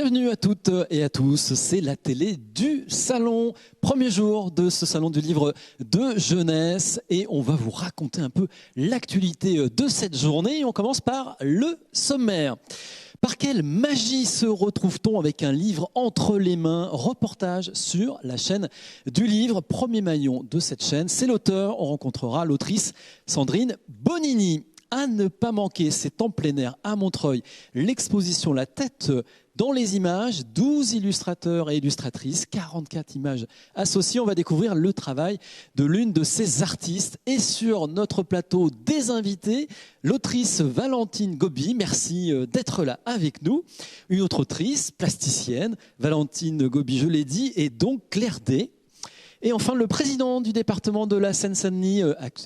Bienvenue à toutes et à tous, c'est la télé du salon. Premier jour de ce salon du livre de jeunesse et on va vous raconter un peu l'actualité de cette journée. On commence par le sommaire. Par quelle magie se retrouve-t-on avec un livre entre les mains? Reportage sur la chaîne du livre. Premier maillon de cette chaîne, c'est l'auteur. On rencontrera l'autrice Sandrine Bonini. À ne pas manquer, c'est en plein air à Montreuil, l'exposition La tête dans les images, 12 illustrateurs et illustratrices, 44 images associées. On va découvrir le travail de l'une de ces artistes. Et sur notre plateau, des invités, l'autrice Valentine Gobi, merci d'être là avec nous. Une autre autrice, plasticienne, Valentine Gobi, je l'ai dit, et donc Claire D. Et enfin, le président du département de la Seine-Saint-Denis,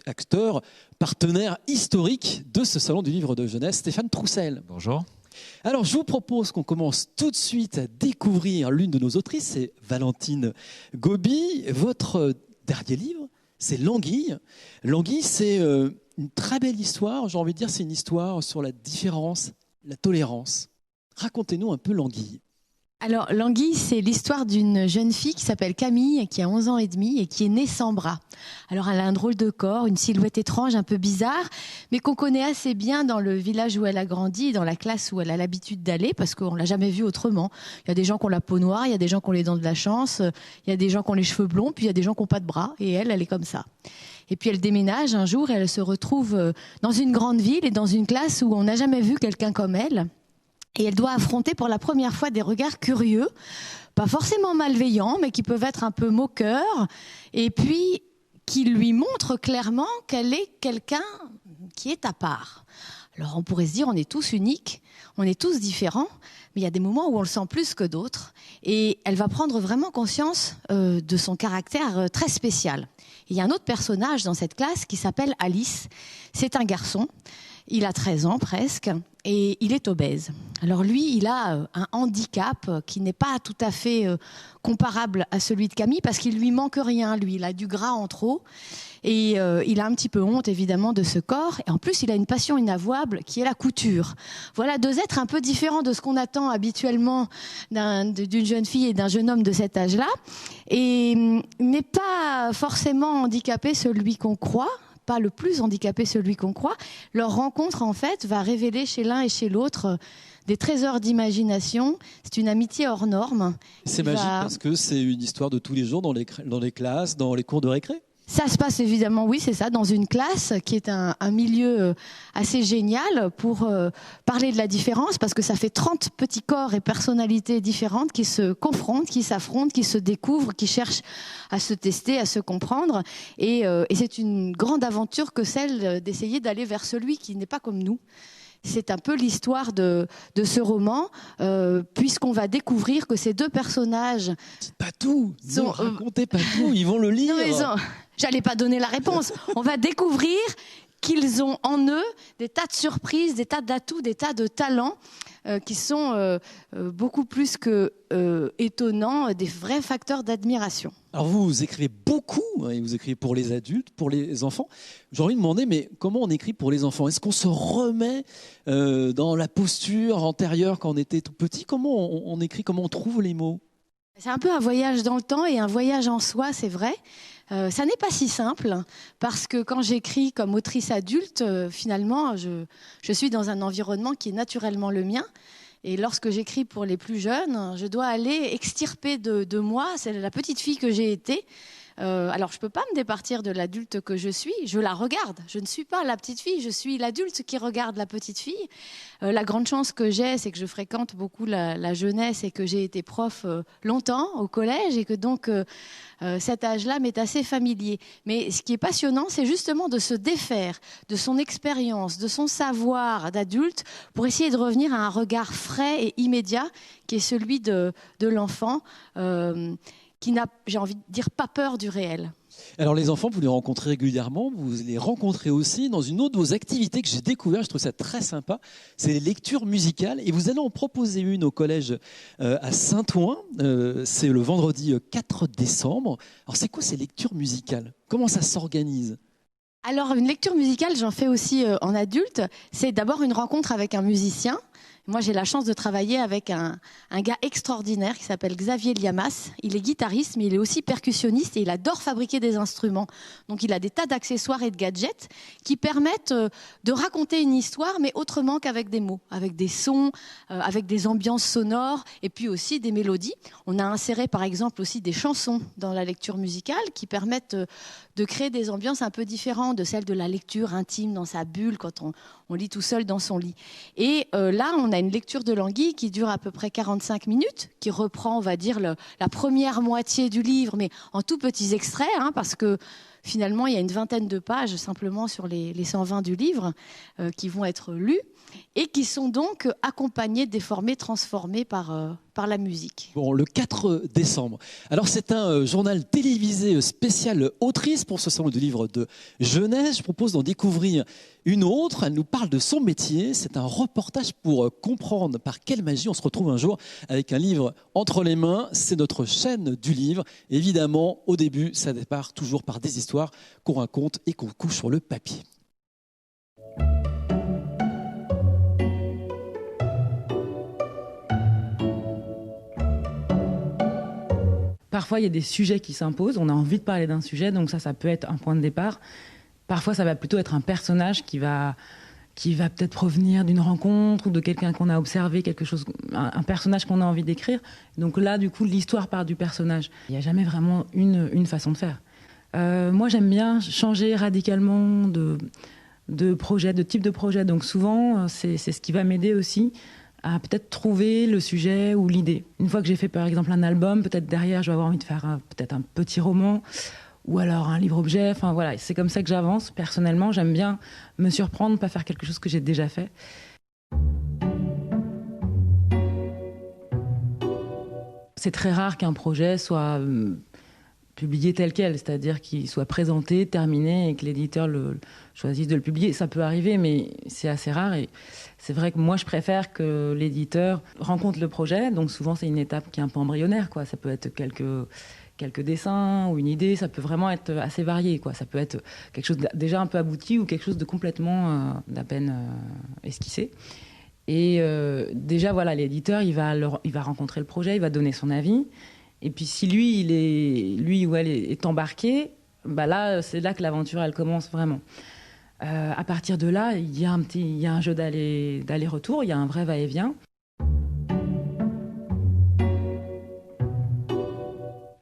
acteur, partenaire historique de ce salon du livre de jeunesse, Stéphane Troussel. Bonjour. Alors, je vous propose qu'on commence tout de suite à découvrir l'une de nos autrices, c'est Valentine Gobi. Votre dernier livre, c'est L'Anguille. L'Anguille, c'est une très belle histoire. J'ai envie de dire, c'est une histoire sur la différence, la tolérance. Racontez-nous un peu L'Anguille. Alors, L'Anguille, c'est l'histoire d'une jeune fille qui s'appelle Camille, qui a 11 ans et demi et qui est née sans bras. Alors, elle a un drôle de corps, une silhouette étrange, un peu bizarre, mais qu'on connaît assez bien dans le village où elle a grandi, dans la classe où elle a l'habitude d'aller, parce qu'on ne l'a jamais vue autrement. Il y a des gens qui ont la peau noire, il y a des gens qui ont les dents de la chance, il y a des gens qui ont les cheveux blonds, puis il y a des gens qui n'ont pas de bras, et elle est comme ça. Et puis elle déménage un jour et elle se retrouve dans une grande ville et dans une classe où on n'a jamais vu quelqu'un comme elle. Et elle doit affronter pour la première fois des regards curieux, pas forcément malveillants, mais qui peuvent être un peu moqueurs, et puis qui lui montrent clairement qu'elle est quelqu'un qui est à part. Alors on pourrait se dire, on est tous uniques, on est tous différents, mais il y a des moments où on le sent plus que d'autres. Et elle va prendre vraiment conscience de son caractère très spécial. Il y a un autre personnage dans cette classe qui s'appelle Alice. C'est un garçon. Il a 13 ans presque et il est obèse. Alors lui, il a un handicap qui n'est pas tout à fait comparable à celui de Camille parce qu'il lui manque rien. Lui, il a du gras en trop et il a un petit peu honte évidemment de ce corps. Et en plus, il a une passion inavouable qui est la couture. Voilà deux êtres un peu différents de ce qu'on attend habituellement d'une jeune fille et d'un jeune homme de cet âge-là. Et n'est pas forcément handicapé celui qu'on croit. Pas le plus handicapé celui qu'on croit. Leur rencontre, en fait, va révéler chez l'un et chez l'autre des trésors d'imagination. C'est une amitié hors norme. C'est magique parce que c'est une histoire de tous les jours dans les classes, dans les cours de récré. Ça se passe évidemment, oui, c'est ça, dans une classe qui est un milieu assez génial pour parler de la différence, parce que ça fait 30 petits corps et personnalités différentes qui se confrontent, qui s'affrontent, qui se découvrent, qui cherchent à se tester, à se comprendre. Et c'est une grande aventure que celle d'essayer d'aller vers celui qui n'est pas comme nous. C'est un peu l'histoire de ce roman, puisqu'on va découvrir que ces deux personnages... Dites pas tout, racontez pas tout, ils vont le lire. Non, j'allais pas donner la réponse. On va découvrir qu'ils ont en eux des tas de surprises, des tas d'atouts, des tas de talents qui sont beaucoup plus que étonnants, des vrais facteurs d'admiration. Alors vous écrivez beaucoup, et vous écrivez pour les adultes, pour les enfants. J'ai envie de demander, mais comment on écrit pour les enfants? Est-ce qu'on se remet dans la posture antérieure quand on était tout petit? Comment on écrit, comment on trouve les mots? C'est un peu un voyage dans le temps et un voyage en soi, c'est vrai. Ça n'est pas si simple, parce que quand j'écris comme autrice adulte, finalement, je suis dans un environnement qui est naturellement le mien. Et lorsque j'écris pour les plus jeunes, je dois aller extirper de moi, c'est la petite fille que j'ai été. Alors, je ne peux pas me départir de l'adulte que je suis, je la regarde. Je ne suis pas la petite fille, je suis l'adulte qui regarde la petite fille. La grande chance que j'ai, c'est que je fréquente beaucoup la jeunesse et que j'ai été prof longtemps au collège et que donc cet âge-là m'est assez familier. Mais ce qui est passionnant, c'est justement de se défaire de son expérience, de son savoir d'adulte pour essayer de revenir à un regard frais et immédiat qui est celui de l'enfant. Qui n'a, j'ai envie de dire, pas peur du réel. Alors les enfants, vous les rencontrez régulièrement, vous les rencontrez aussi dans une autre de vos activités que j'ai découvert, je trouve ça très sympa, c'est les lectures musicales. Et vous allez en proposer une au collège à Saint-Ouen, c'est le vendredi 4 décembre. Alors c'est quoi ces lectures musicales? Comment ça s'organise? Alors une lecture musicale, j'en fais aussi en adulte. C'est d'abord une rencontre avec un musicien. Moi, j'ai la chance de travailler avec un gars extraordinaire qui s'appelle Xavier Liamas. Il est guitariste, mais il est aussi percussionniste et il adore fabriquer des instruments. Donc, il a des tas d'accessoires et de gadgets qui permettent de raconter une histoire, mais autrement qu'avec des mots, avec des sons, avec des ambiances sonores et puis aussi des mélodies. On a inséré, par exemple, aussi des chansons dans la lecture musicale qui permettent de créer des ambiances un peu différentes de celles de la lecture intime dans sa bulle quand on lit tout seul dans son lit. Et là, on a une lecture de Langui qui dure à peu près 45 minutes, qui reprend, on va dire, la première moitié du livre, mais en tout petits extraits, parce que finalement, il y a une vingtaine de pages simplement sur les 120 du livre qui vont être lus et qui sont donc accompagnés, déformés, transformés par la musique. Bon, le 4 décembre. Alors, c'est un journal télévisé spécial autrice pour ce salon du livre de jeunesse. Je propose d'en découvrir une autre. Elle nous parle de son métier. C'est un reportage pour comprendre par quelle magie on se retrouve un jour avec un livre entre les mains. C'est notre chaîne du livre. Évidemment, au début, ça départ toujours par des histoires qu'on raconte et qu'on couche sur le papier. Parfois, il y a des sujets qui s'imposent. On a envie de parler d'un sujet, donc ça peut être un point de départ. Parfois, ça va plutôt être un personnage qui va peut-être provenir d'une rencontre ou de quelqu'un qu'on a observé, un personnage qu'on a envie d'écrire. Donc là, du coup, l'histoire part du personnage. Il n'y a jamais vraiment une façon de faire. Moi, j'aime bien changer radicalement de projet, de type de projet. Donc souvent, c'est ce qui va m'aider aussi à peut-être trouver le sujet ou l'idée. Une fois que j'ai fait par exemple un album, peut-être derrière je vais avoir envie de faire peut-être un petit roman ou alors un livre-objet. Enfin voilà, c'est comme ça que j'avance. Personnellement, j'aime bien me surprendre, pas faire quelque chose que j'ai déjà fait. C'est très rare qu'un projet soit publié tel quel, c'est-à-dire qu'il soit présenté, terminé et que l'éditeur choisisse de le publier. Ça peut arriver, mais c'est assez rare et c'est vrai que moi je préfère que l'éditeur rencontre le projet, donc souvent c'est une étape qui est un peu embryonnaire, quoi. Ça peut être quelques dessins ou une idée, ça peut vraiment être assez varié, quoi. Ça peut être quelque chose de déjà un peu abouti ou quelque chose de complètement d'à peine esquissé. Et déjà voilà, l'éditeur il va rencontrer le projet, il va donner son avis. Et puis si lui ou elle est embarqué, bah là, c'est là que l'aventure elle commence vraiment. À partir de là, il y a un jeu d'aller-retour, il y a un vrai va-et-vient.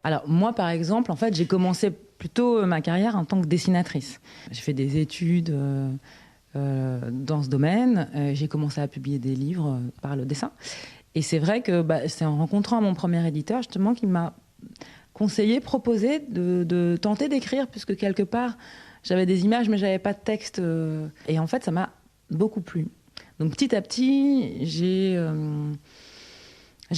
Alors moi, par exemple, en fait, j'ai commencé plutôt ma carrière en tant que dessinatrice. J'ai fait des études dans ce domaine. J'ai commencé à publier des livres par le dessin. Et c'est vrai que c'est en rencontrant mon premier éditeur, justement, qui m'a proposé de tenter d'écrire, puisque quelque part, j'avais des images, mais j'avais pas de texte. Et en fait, ça m'a beaucoup plu. Donc petit à petit, j'ai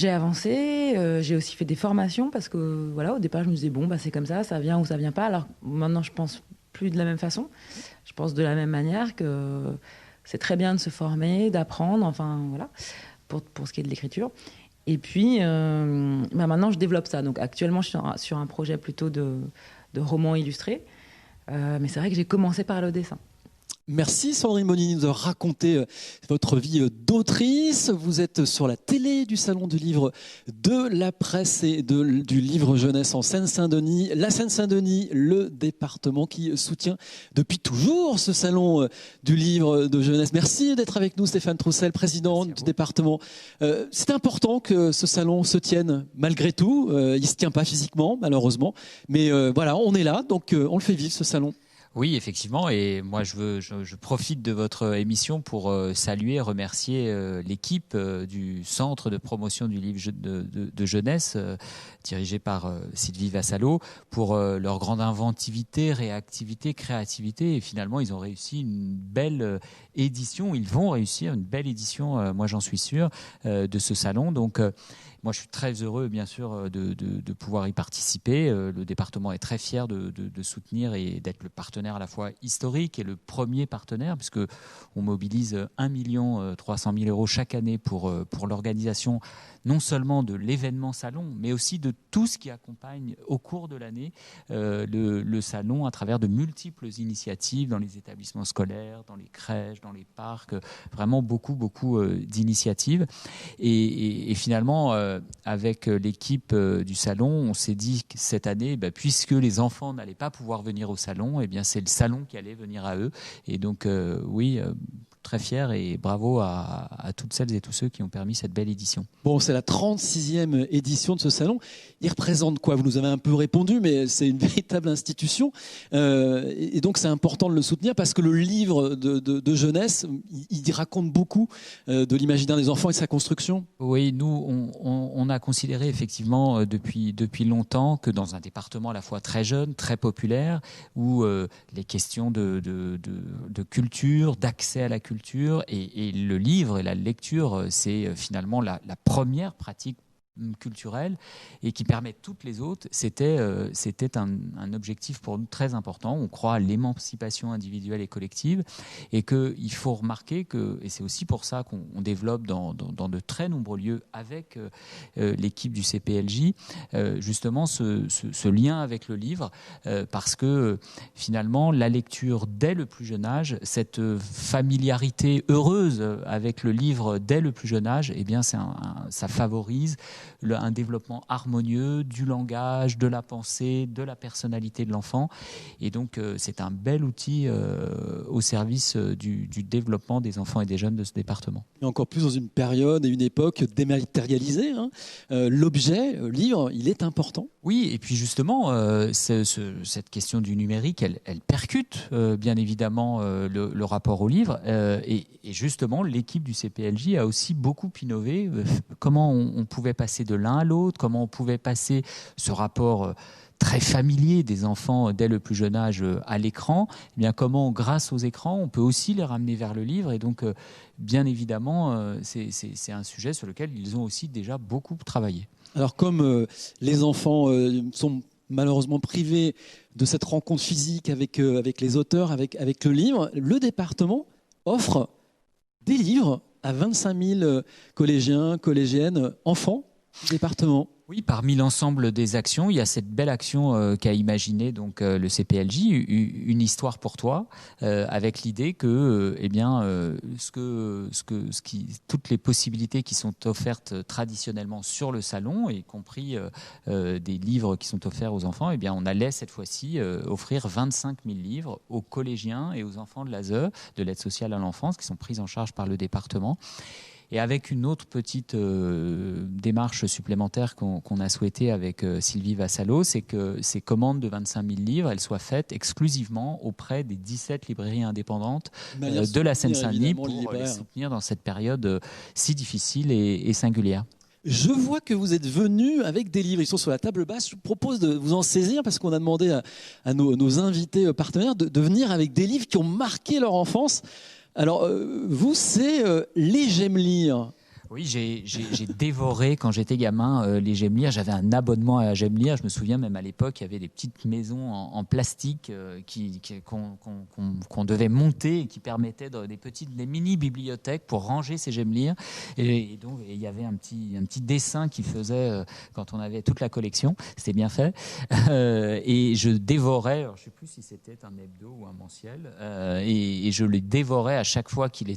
avancé. J'ai aussi fait des formations, parce que voilà, au départ, je me disais, c'est comme ça vient ou ça vient pas. Alors maintenant, je pense plus de la même façon. Je pense de la même manière que c'est très bien de se former, d'apprendre, enfin voilà. Pour ce qui est de l'écriture. Et puis, maintenant, je développe ça. Donc, actuellement, je suis sur un projet plutôt de roman illustré. Mais c'est vrai que j'ai commencé par le dessin. Merci Sandrine Bonini de nous avoir raconté votre vie d'autrice. Vous êtes sur la télé du Salon du Livre de la Presse et du Livre Jeunesse en Seine-Saint-Denis. La Seine-Saint-Denis, le département qui soutient depuis toujours ce Salon du Livre de Jeunesse. Merci d'être avec nous Stéphane Troussel, président du département. C'est important que ce salon se tienne malgré tout. Il ne se tient pas physiquement malheureusement. Mais voilà, on est là, donc on le fait vivre ce salon. Oui, effectivement, et moi je profite de votre émission pour saluer et remercier l'équipe du Centre de promotion du livre de jeunesse dirigé par Sylvie Vassalo pour leur grande inventivité, réactivité, créativité, et finalement ils ont réussi une belle édition, ils vont réussir une belle édition, moi j'en suis sûr, de ce salon. Donc moi, je suis très heureux, bien sûr, de pouvoir y participer. Le département est très fier de soutenir et d'être le partenaire partenaire à la fois historique et le premier partenaire, puisque on mobilise 1 300 000 € chaque année pour l'organisation non seulement de l'événement salon, mais aussi de tout ce qui accompagne au cours de l'année le salon à travers de multiples initiatives dans les établissements scolaires, dans les crèches, dans les parcs, vraiment beaucoup d'initiatives. Et finalement, avec l'équipe du salon, on s'est dit que cette année, puisque les enfants n'allaient pas pouvoir venir au salon, c'est le salon qui allait venir à eux. Et donc, très fier et bravo à toutes celles et tous ceux qui ont permis cette belle édition. Bon, c'est la 36e édition de ce salon. Il représente quoi? Vous nous avez un peu répondu, mais c'est une véritable institution. Et donc, c'est important de le soutenir parce que le livre de jeunesse, il raconte beaucoup de l'imaginaire des enfants et de sa construction. Oui, nous, on a considéré effectivement depuis longtemps que dans un département à la fois très jeune, très populaire, où les questions de culture, d'accès à la culture et le livre et la lecture, c'est finalement la première pratique culturelle et qui permet toutes les autres, c'était un objectif pour nous très important. On croit à l'émancipation individuelle et collective et qu'il faut remarquer que, et c'est aussi pour ça qu'on développe dans de très nombreux lieux avec l'équipe du CPLJ justement ce lien avec le livre parce que finalement la lecture dès le plus jeune âge, cette familiarité heureuse avec le livre dès le plus jeune âge, ça favorise un développement harmonieux du langage, de la pensée, de la personnalité de l'enfant. Et donc, c'est un bel outil au service du développement des enfants et des jeunes de ce département. Et encore plus dans une période et une époque dématérialisée. L'objet, livre, il est important. Oui, et puis justement, cette question du numérique, elle percute bien évidemment le rapport au livre. Et justement, l'équipe du CPLJ a aussi beaucoup innové comment on pouvait passer de l'un à l'autre, comment on pouvait passer ce rapport très familier des enfants dès le plus jeune âge à l'écran, comment grâce aux écrans on peut aussi les ramener vers le livre. Et donc bien évidemment c'est un sujet sur lequel ils ont aussi déjà beaucoup travaillé. Alors comme les enfants sont malheureusement privés de cette rencontre physique avec les auteurs, avec le livre, le département offre des livres à 25 000 collégiens, collégiennes, enfants du département. Oui, parmi l'ensemble des actions, il y a cette belle action qu'a imaginée donc le CPLJ, une histoire pour toi, avec l'idée que toutes les possibilités qui sont offertes traditionnellement sur le salon, y compris des livres qui sont offerts aux enfants, on allait cette fois-ci offrir 25 000 livres aux collégiens et aux enfants de l'ASE, de l'aide sociale à l'enfance, qui sont pris en charge par le département. Et avec une autre petite démarche supplémentaire qu'on a souhaité avec Sylvie Vassalo, c'est que ces commandes de 25 000 livres, elles soient faites exclusivement auprès des 17 librairies indépendantes de la Seine-Saint-Denis pour les soutenir dans cette période si difficile et singulière. Je vois que vous êtes venus avec des livres. Ils sont sur la table basse. Je vous propose de vous en saisir parce qu'on a demandé à nos invités partenaires de venir avec des livres qui ont marqué leur enfance. Alors, vous, c'est les J'aime lire. Oui, j'ai dévoré quand j'étais gamin les J'aime lire. J'avais un abonnement à J'aime lire. Je me souviens même à l'époque, il y avait des petites maisons en plastique qu'on devait monter et qui permettaient des mini-bibliothèques pour ranger ces J'aime lire. Et donc, il y avait un petit dessin qui faisait quand on avait toute la collection. C'était bien fait. Et je dévorais, alors je ne sais plus si c'était un hebdo ou un mensuel, et je les dévorais à chaque fois qu'il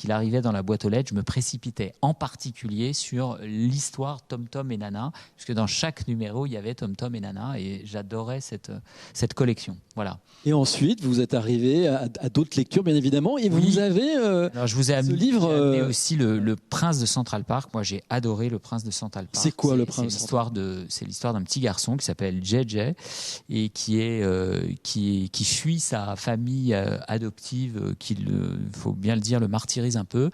arrivait dans la boîte aux lettres. Je me précipitais en particulier sur l'histoire Tom Tom et Nana, puisque dans chaque numéro il y avait Tom Tom et Nana, et j'adorais cette collection. Voilà. Et ensuite vous êtes arrivé à d'autres lectures bien évidemment, et vous avez alors, je vous ai ce livre amené aussi le Prince de Central Park. Moi j'ai adoré le Prince de Central Park. C'est quoi le Prince? C'est l'histoire d'un petit garçon qui s'appelle JJ et qui fuit sa famille adoptive, faut bien le dire, le martyrise un peu,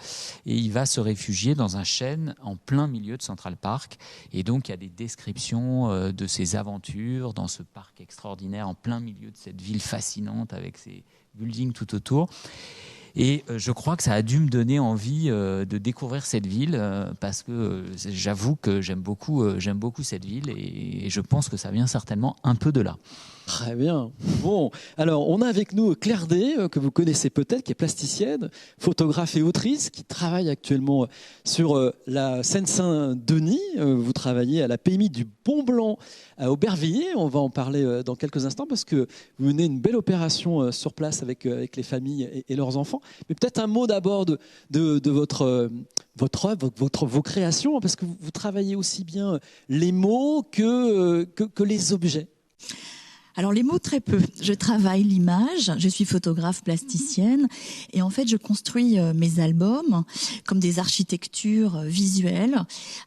et il va se réfugier dans un chêne en plein milieu de Central Park. Et donc il y a des descriptions de ses aventures dans ce parc extraordinaire en plein milieu de cette ville fascinante avec ses buildings tout autour. Et je crois que ça a dû me donner envie de découvrir cette ville parce que j'avoue que j'aime beaucoup cette ville et je pense que ça vient certainement un peu de là. Très bien. Bon, alors on a avec nous Claire Day, que vous connaissez peut-être, qui est plasticienne, photographe et autrice, qui travaille actuellement sur la Seine-Saint-Denis. Vous travaillez à la PMI du Pont-Blanc à Aubervilliers. On va en parler dans quelques instants parce que vous menez une belle opération sur place avec les familles et leurs enfants. Mais peut-être un mot d'abord de votre œuvre, vos créations, parce que vous travaillez aussi bien les mots que les objets. Alors les mots, très peu. Je travaille l'image, je suis photographe plasticienne et en fait je construis mes albums comme des architectures visuelles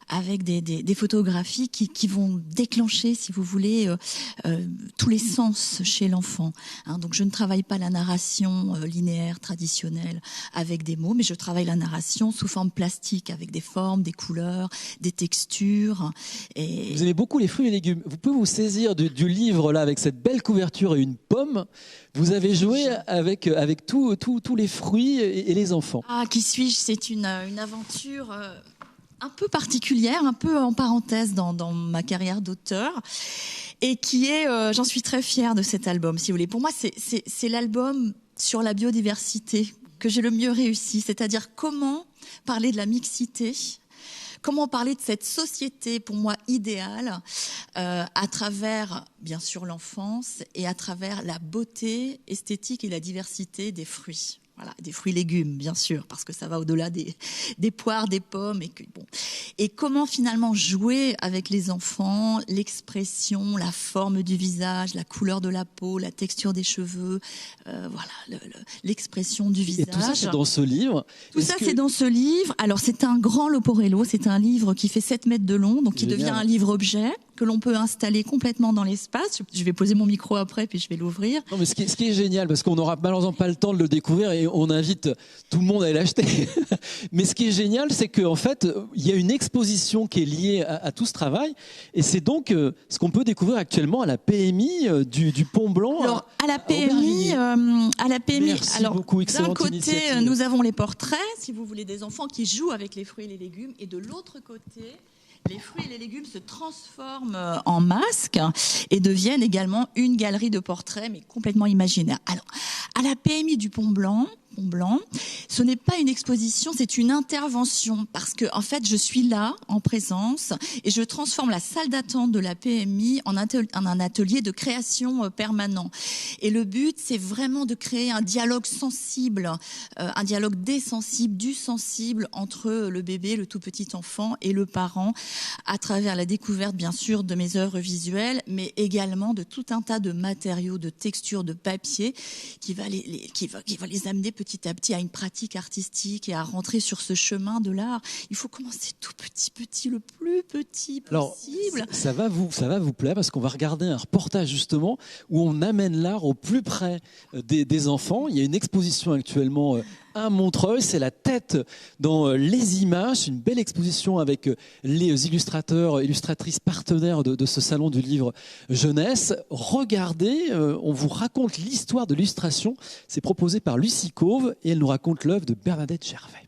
avec des photographies qui vont déclencher, si vous voulez, tous les sens chez l'enfant. Donc je ne travaille pas la narration linéaire, traditionnelle avec des mots, mais je travaille la narration sous forme plastique avec des formes, des couleurs, des textures. Et... Vous aimez beaucoup les fruits et légumes. Vous pouvez vous saisir du livre là avec cette belle couverture et une pomme. Vous avez joué avec tous les fruits et les enfants. Ah, qui suis-je ? C'est une aventure un peu particulière, un peu en parenthèse dans ma carrière d'auteur, et qui est, j'en suis très fière de cet album, si vous voulez. Pour moi, c'est l'album sur la biodiversité que j'ai le mieux réussi, c'est-à-dire comment parler de la mixité. Comment parler de cette société, pour moi, idéale, à travers, bien sûr, l'enfance et à travers la beauté esthétique et la diversité des fruits. Voilà, des fruits et légumes, bien sûr, parce que ça va au-delà des poires, des pommes. Et comment finalement jouer avec les enfants, l'expression, la forme du visage, la couleur de la peau, la texture des cheveux, l'expression du visage. Et tout ça, c'est dans ce livre. C'est dans ce livre. Alors, c'est un grand Leporello. C'est un livre qui fait 7 mètres de long, donc qui devient un livre-objet que l'on peut installer complètement dans l'espace. Je vais poser mon micro après, puis je vais l'ouvrir. Non, mais ce qui est génial, parce qu'on n'aura malheureusement pas le temps de le découvrir et on invite tout le monde à l'acheter. Mais ce qui est génial, c'est qu'en fait, il y a une exposition qui est liée à tout ce travail. Et c'est donc ce qu'on peut découvrir actuellement à la PMI du Pont-Blanc. Alors, à la PMI, Merci alors, beaucoup, d'un côté, initiative. nous avons les portraits, si vous voulez, des enfants qui jouent avec les fruits et les légumes. Et de l'autre côté, les fruits et les légumes se transforment en masques et deviennent également une galerie de portraits, mais complètement imaginaire. Alors, à la PMI du Pont-Blanc, ce n'est pas une exposition, c'est une intervention, parce que en fait, je suis là, en présence, et je transforme la salle d'attente de la PMI en un atelier de création permanent. Et le but, c'est vraiment de créer un dialogue sensible, un dialogue des sensibles, du sensible entre le bébé, le tout petit enfant et le parent, à travers la découverte, bien sûr, de mes œuvres visuelles, mais également de tout un tas de matériaux, de textures, de papier, qui va les amener petit à petit à une pratique artistique et à rentrer sur ce chemin de l'art. Il faut commencer tout petit, le plus petit possible. Alors, ça va vous plaire parce qu'on va regarder un reportage justement où on amène l'art au plus près des enfants. Il y a une exposition actuellement à Montreuil, c'est la tête dans les images, une belle exposition avec les illustratrices partenaires de ce salon du livre jeunesse. Regardez, on vous raconte l'histoire de l'illustration, c'est proposé par Lucie Cauve et elle nous raconte l'œuvre de Bernadette Gervais.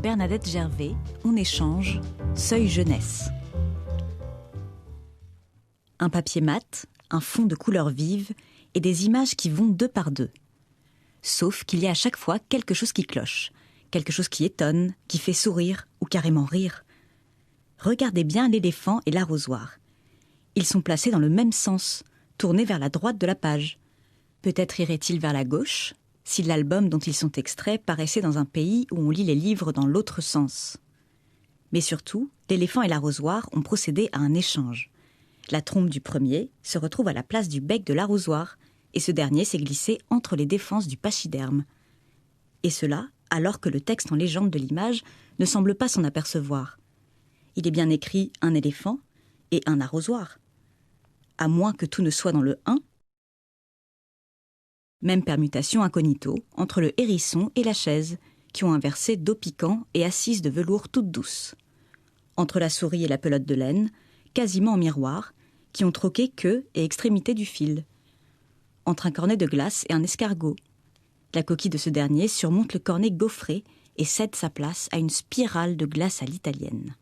Bernadette Gervais, On échange, Seuil jeunesse. Un papier mat, un fond de couleurs vives et des images qui vont deux par deux. Sauf qu'il y a à chaque fois quelque chose qui cloche, quelque chose qui étonne, qui fait sourire ou carrément rire. Regardez bien l'éléphant et l'arrosoir. Ils sont placés dans le même sens, tournés vers la droite de la page. Peut-être irait-il vers la gauche, si l'album dont ils sont extraits paraissait dans un pays où on lit les livres dans l'autre sens. Mais surtout, l'éléphant et l'arrosoir ont procédé à un échange. La trompe du premier se retrouve à la place du bec de l'arrosoir, et ce dernier s'est glissé entre les défenses du pachyderme. Et cela, alors que le texte en légende de l'image ne semble pas s'en apercevoir. Il est bien écrit un éléphant et un arrosoir. À moins que tout ne soit dans le 1. Même permutation incognito entre le hérisson et la chaise, qui ont inversé dos piquant et assise de velours toute douce. Entre la souris et la pelote de laine, quasiment en miroir, qui ont troqué queue et extrémité du fil. entre un cornet de glace et un escargot. La coquille de ce dernier surmonte le cornet gaufré et cède sa place à une spirale de glace à l'italienne.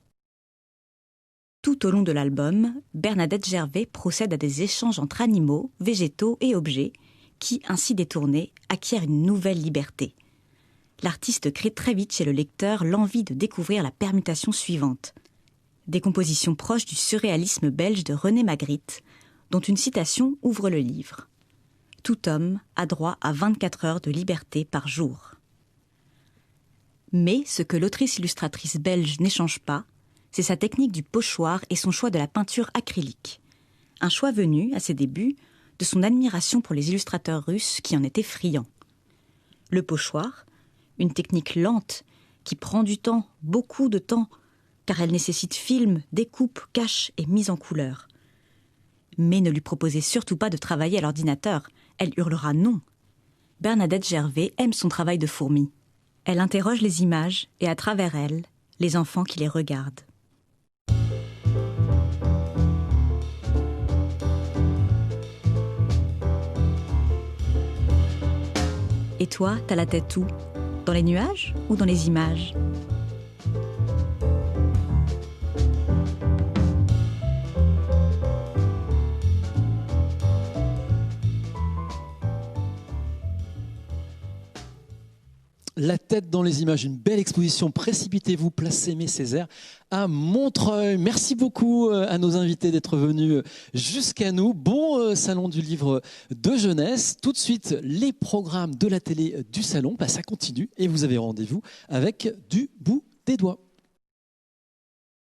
Tout au long de l'album, Bernadette Gervais procède à des échanges entre animaux, végétaux et objets qui, ainsi détournés, acquièrent une nouvelle liberté. L'artiste crée très vite chez le lecteur l'envie de découvrir la permutation suivante. Des compositions proches du surréalisme belge de René Magritte, dont une citation ouvre le livre. « Tout homme a droit à 24 heures de liberté par jour. » Mais ce que l'autrice-illustratrice belge n'échange pas, c'est sa technique du pochoir et son choix de la peinture acrylique. Un choix venu, à ses débuts, de son admiration pour les illustrateurs russes qui en étaient friands. Le pochoir, une technique lente qui prend du temps, beaucoup de temps, car elle nécessite film, découpe, cache et mise en couleur. Mais ne lui proposez surtout pas de travailler à l'ordinateur, elle hurlera non. Bernadette Gervais aime son travail de fourmi. Elle interroge les images et à travers elles, les enfants qui les regardent. Et toi, t'as la tête où ? Dans les nuages ou dans les images ? La tête dans les images, une belle exposition. Précipitez-vous, place Aimé Césaire à Montreuil. Merci beaucoup à nos invités d'être venus jusqu'à nous. Bon salon du livre de jeunesse. Tout de suite, les programmes de la télé du salon. Ça continue et vous avez rendez-vous avec du bout des doigts.